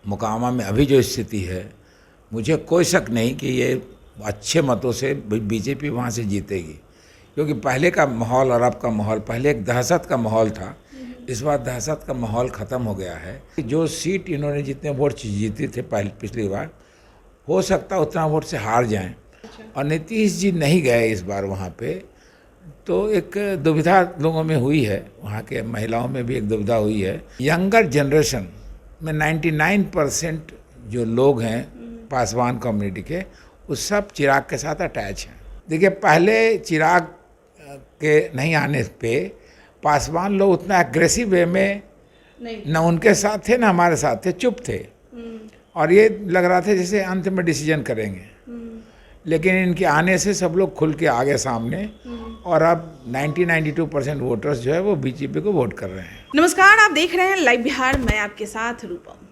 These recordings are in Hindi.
मोकामा में अभी जो स्थिति है, मुझे कोई शक नहीं कि ये अच्छे मतों से बीजेपी वहाँ से जीतेगी, क्योंकि पहले का माहौल और अब का माहौल, पहले एक दहशत का माहौल था, इस बार दहशत का माहौल ख़त्म हो गया है। जो सीट इन्होंने जितने वोट जीती थे पिछली बार, हो सकता उतना वोट से हार जाएं। और नीतीश जी नहीं गए इस बार वहाँ पे, तो एक दुविधा लोगों में हुई है, वहाँ के महिलाओं में भी एक दुविधा हुई है। यंगर जनरेशन में 99% जो लोग हैं पासवान कम्युनिटी के, वो सब चिराग के साथ अटैच हैं। देखिए, पहले चिराग के नहीं आने पे पासवान लोग उतना एग्रेसिव वे में न उनके साथ थे न हमारे साथ थे, चुप थे, और ये लग रहा था जैसे अंत में डिसीजन करेंगे। लेकिन इनके आने से सब लोग खुल के आ गए सामने, और अब 92% वोटर्स जो है वो बीजेपी को वोट कर रहे हैं। नमस्कार, आप देख रहे हैं लाइव बिहार, मैं आपके साथ रूपम।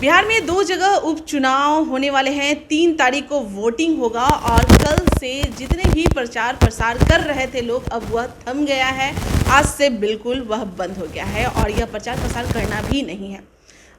बिहार में 2 जगह उपचुनाव होने वाले हैं। 3 तारीख को वोटिंग होगा और कल से जितने भी प्रचार प्रसार कर रहे थे लोग, अब वह थम गया है। आज से बिल्कुल वह बंद हो गया है और यह प्रचार प्रसार करना भी नहीं है।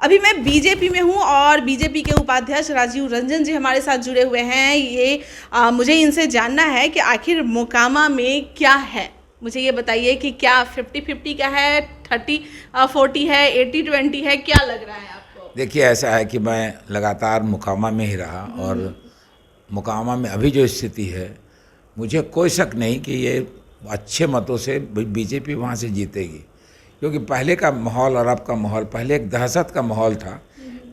अभी मैं बीजेपी में हूं और बीजेपी के उपाध्यक्ष राजीव रंजन जी हमारे साथ जुड़े हुए हैं। मुझे इनसे जानना है कि आखिर मोकामा में क्या है। मुझे ये बताइए कि क्या 50-50 का है, 30-40 है, 80-20 है, क्या लग रहा है आपको? देखिए, ऐसा है कि मैं लगातार मोकामा में ही रहा, और मोकामा में अभी जो स्थिति है, मुझे कोई शक नहीं कि ये अच्छे मतों से बीजेपी वहाँ से जीतेगी, क्योंकि पहले का माहौल और अब का माहौल, पहले एक दहशत का माहौल था,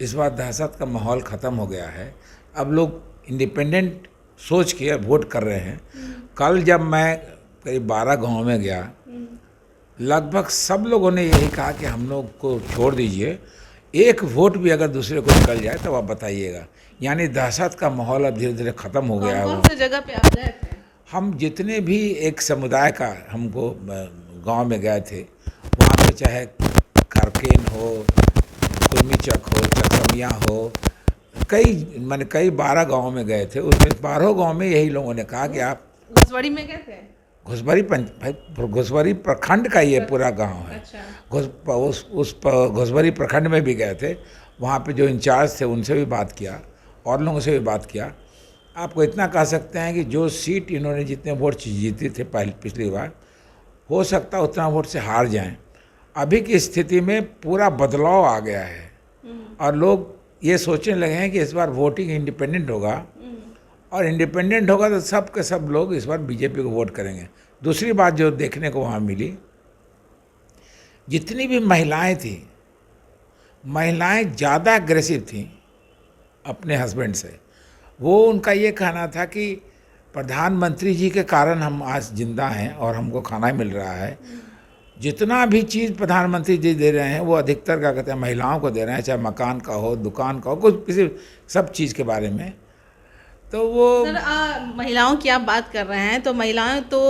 इस बार दहशत का माहौल ख़त्म हो गया है। अब लोग इंडिपेंडेंट सोच के वोट कर रहे हैं। कल जब मैं करीब 12 गाँव में गया, लगभग सब लोगों ने यही कहा कि हम लोग को छोड़ दीजिए, एक वोट भी अगर दूसरे को निकल जाए तो आप बताइएगा। यानी दहशत का माहौल अब धीरे धीरे ख़त्म हो गया है। कौन से जगह पे आप गए थे? हम जितने भी एक समुदाय का हमको गांव में गए थे, वहाँ पे चाहे करकेन हो, कुर्मीचक हो, चकसमिया हो, कई 12 गाँव में गए थे। उसमें 12 गाँव में यही लोगों ने कहा कि आप घुसवड़ी में गए थे? घुसवरी प्रखंड का ये पूरा गांव है। अच्छा। उस घुसवरी प्रखंड में भी गए थे। वहाँ पे जो इंचार्ज थे उनसे भी बात किया और लोगों से भी बात किया। आपको इतना कह सकते हैं कि जो सीट इन्होंने जितने वोट जीती थे पिछली बार, हो सकता उतना वोट से हार जाएं। अभी की स्थिति में पूरा बदलाव आ गया है और लोग ये सोचने लगे हैं कि इस बार वोटिंग इंडिपेंडेंट होगा, और इंडिपेंडेंट होगा तो सब के सब लोग इस बार बीजेपी को वोट करेंगे। दूसरी बात जो देखने को वहाँ मिली, जितनी भी महिलाएं थी, महिलाएं ज़्यादा एग्रेसिव थी अपने हस्बैंड से। वो उनका ये कहना था कि प्रधानमंत्री जी के कारण हम आज जिंदा हैं और हमको खाना मिल रहा है। जितना भी चीज़ प्रधानमंत्री जी दे रहे हैं वो अधिकतर क्या कहते हैं महिलाओं को दे रहे हैं, चाहे मकान का हो, दुकान का हो, कुछ किसी सब चीज़ के बारे में। तो वो सर, महिलाओं की आप बात कर रहे हैं तो महिलाएं तो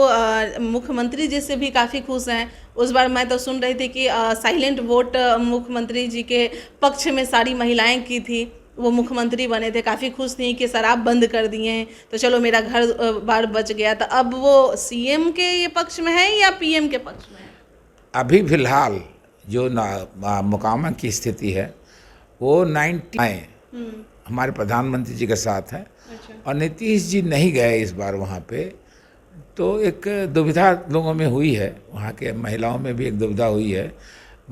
मुख्यमंत्री जी से भी काफ़ी खुश हैं। उस बार मैं तो सुन रही थी कि साइलेंट वोट मुख्यमंत्री जी के पक्ष में सारी महिलाएं की थी। वो मुख्यमंत्री बने थे, काफ़ी खुश थी कि शराब बंद कर दिए हैं तो चलो मेरा घर बार बच गया। तो अब वो सीएम के ये पक्ष में है या पीएम के पक्ष में है? अभी फिलहाल जो मोकामा की स्थिति है वो 90 हमारे प्रधानमंत्री जी के साथ है। अच्छा। और नीतीश जी नहीं गए इस बार वहाँ पे, तो एक दुविधा लोगों में हुई है, वहाँ के महिलाओं में भी एक दुविधा हुई है।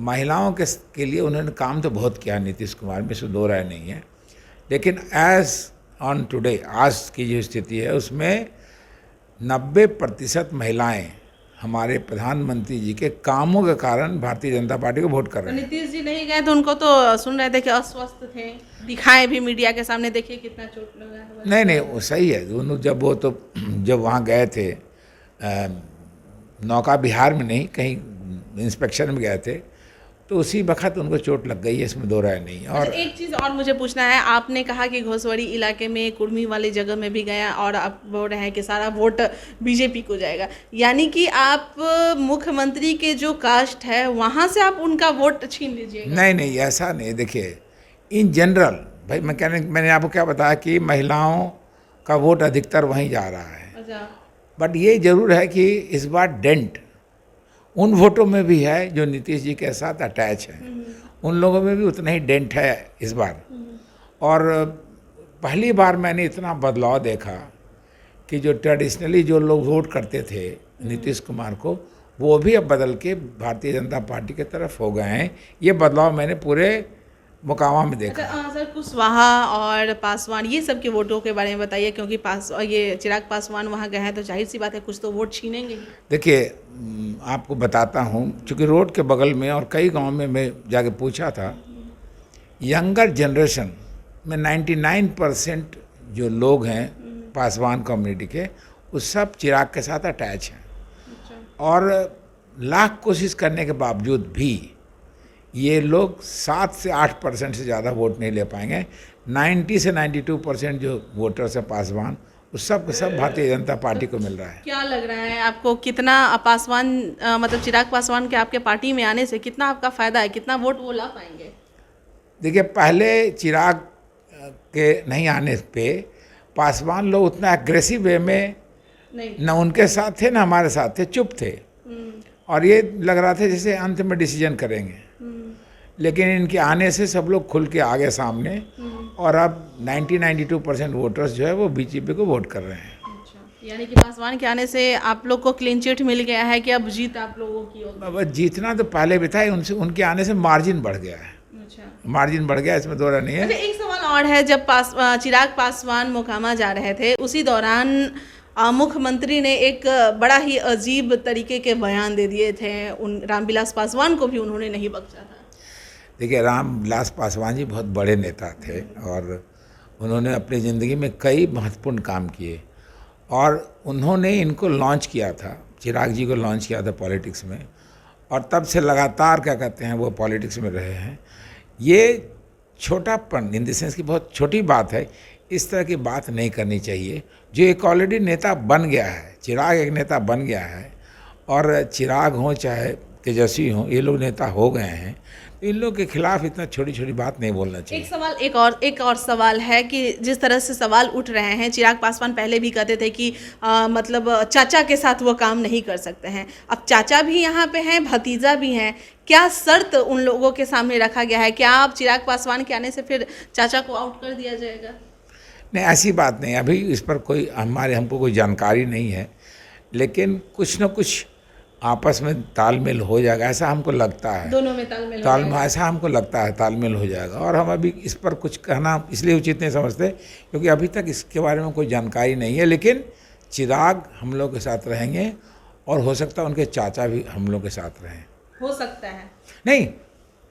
महिलाओं के लिए उन्होंने काम तो बहुत किया नीतीश कुमार में, इसमें दो राय नहीं है, लेकिन एज ऑन टुडे, आज की जो स्थिति है उसमें 90% महिलाएं हमारे प्रधानमंत्री जी के कामों के कारण भारतीय जनता पार्टी को वोट कर रहे हैं। नीतीश जी नहीं गए तो उनको तो सुन रहे थे कि अस्वस्थ थे, दिखाए भी मीडिया के सामने, देखिए कितना चोट लगा है। नहीं, वो सही है। दोनों जब वहाँ गए थे, नौका बिहार में नहीं, कहीं इंस्पेक्शन में गए थे, तो उसी वक्त उनको चोट लग गई है, इसमें दो राय नहीं। और एक चीज़ और मुझे पूछना है, आपने कहा कि घोसवड़ी इलाके में कुर्मी वाली जगह में भी गया और आप बोल रहे हैं कि सारा वोट बीजेपी को जाएगा, यानी कि आप मुख्यमंत्री के जो कास्ट है वहाँ से आप उनका वोट छीन लीजिएगा? नहीं, ऐसा नहीं। देखिए, इन जनरल भाई मैंने आपको क्या बताया कि महिलाओं का वोट अधिकतर वहीं जा रहा है। अच्छा। बट ये जरूर है कि इस बार डेंट उन वोटों में भी है जो नीतीश जी के साथ अटैच हैं। उन लोगों में भी उतना ही डेंट है इस बार। और पहली बार मैंने इतना बदलाव देखा कि जो ट्रेडिशनली जो लोग वोट करते थे नीतीश कुमार को, वो भी अब बदल के भारतीय जनता पार्टी की तरफ हो गए हैं। ये बदलाव मैंने पूरे मोकामा में देखा। अच्छा सर, कुशवाहा और पासवान ये सब के वोटों के बारे में बताइए, क्योंकि ये चिराग पासवान वहाँ गए हैं तो जाहिर सी बात है कुछ तो वोट छीनेंगे ही। देखिए, आपको बताता हूँ, चूँकि रोड के बगल में और कई गांव में मैं जाके पूछा था, यंगर जनरेशन में 99% जो लोग हैं पासवान कम्युनिटी के, वो सब चिराग के साथ अटैच हैं। और लाख कोशिश करने के बावजूद भी ये लोग 7 से 8% से ज़्यादा वोट नहीं ले पाएंगे। 90 से 92% जो वोटर्स है पासवान, उस सब के सब भारतीय जनता पार्टी को मिल रहा है। क्या लग रहा है आपको, कितना पासवान मतलब चिराग पासवान के आपके पार्टी में आने से कितना आपका फ़ायदा है, कितना वोट वो ला पाएंगे? देखिए, पहले चिराग के नहीं आने पे पासवान लोग उतना एग्रेसिव वे में नहीं, न उनके साथ थे न हमारे साथ थे, चुप थे। और ये लग रहा था जैसे अंत में डिसीजन करेंगे। लेकिन इनके आने से सब लोग खुल के आ गए सामने, और अब 90-92% वोटर्स जो है वो बीजेपी को वोट कर रहे हैं। अच्छा, यानी कि पासवान के आने से आप लोग को क्लीन चिट मिल गया है कि अब जीत आप लोगों की होगी? अब जीतना तो पहले भी था, उनसे उनके आने से मार्जिन बढ़ गया है। अच्छा, मार्जिन बढ़ गया, इसमें दो राय नहीं है। अच्छा, एक सवाल और है, जब चिराग पासवान मोकामा जा रहे थे उसी दौरान मुख्यमंत्री ने एक बड़ा ही अजीब तरीके के बयान दे दिए थे। उन रामविलास पासवान को भी उन्होंने नहीं बख्शा था। देखिए, रामविलास पासवान जी बहुत बड़े नेता थे और उन्होंने अपनी ज़िंदगी में कई महत्वपूर्ण काम किए, और उन्होंने इनको लॉन्च किया था, चिराग जी को लॉन्च किया था पॉलिटिक्स में, और तब से लगातार क्या कहते हैं वो पॉलिटिक्स में रहे हैं। ये छोटापन इन द सेंस की बहुत छोटी बात है, इस तरह की बात नहीं करनी चाहिए। जो एक ऑलरेडी नेता बन गया है, चिराग एक नेता बन गया है, और चिराग हों चाहे तेजस्वी हों, ये लोग नेता हो गए हैं, तो इन लोग के खिलाफ इतना छोटी छोटी बात नहीं बोलना चाहिए। एक और सवाल है कि जिस तरह से सवाल उठ रहे हैं, चिराग पासवान पहले भी कहते थे कि मतलब चाचा के साथ वो काम नहीं कर सकते हैं। अब चाचा भी यहाँ पे हैं, भतीजा भी हैं, क्या शर्त उन लोगों के सामने रखा गया है? क्या आप चिराग पासवान के आने से फिर चाचा को आउट कर दिया जाएगा? नहीं, ऐसी बात नहीं, अभी इस पर कोई हमको कोई जानकारी नहीं है, लेकिन कुछ न कुछ आपस में तालमेल हो जाएगा, ऐसा हमको लगता है। दोनों में तालमेल ऐसा हमको लगता है तालमेल हो जाएगा। और हम अभी इस पर कुछ कहना इसलिए उचित नहीं समझते क्योंकि अभी तक इसके बारे में कोई जानकारी नहीं है। लेकिन चिराग हम लोग के साथ रहेंगे, और हो सकता है उनके चाचा भी हम लोग के साथ रहें। हो सकता है नहीं,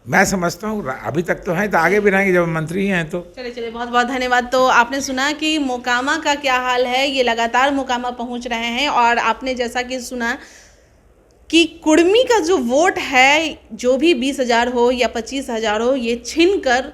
मैं समझता हूँ अभी तक तो हैं, तो आगे भी रहेंगे जब मंत्री हैं तो। चलिए बहुत बहुत धन्यवाद। तो आपने सुना कि मोकामा का क्या हाल है, ये लगातार मोकामा पहुंच रहे हैं, और आपने जैसा कि सुना कि कुर्मी का जो वोट है, जो भी 20,000 हो या 25,000 हो, ये छीन कर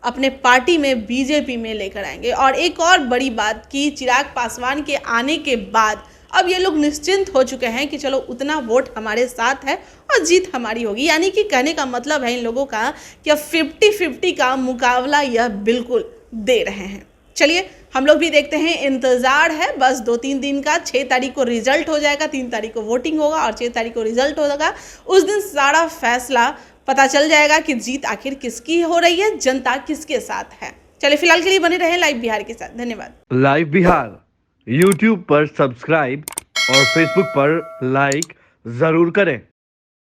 अपने पार्टी में बीजेपी में लेकर आएंगे। और एक और बड़ी बात कि चिराग पासवान के आने के बाद अब ये लोग निश्चिंत हो चुके हैं कि चलो उतना वोट हमारे साथ है और जीत हमारी होगी। यानी कि कहने का मतलब है इन लोगों का कि अब 50-50 का मुकाबला यह बिल्कुल दे रहे हैं। चलिए हम लोग भी देखते हैं, इंतज़ार है बस 2-3 दिन का। 6 तारीख को रिजल्ट हो जाएगा, 3 तारीख को वोटिंग होगा और 6 तारीख को रिजल्ट होगा। उस दिन सारा फैसला पता चल जाएगा कि जीत आखिर किसकी हो रही है, जनता किसके साथ है। चलिए फिलहाल के लिए बने रहें लाइव बिहार के साथ। धन्यवाद। लाइव बिहार YouTube पर सब्सक्राइब और Facebook पर लाइक ज़रूर करें।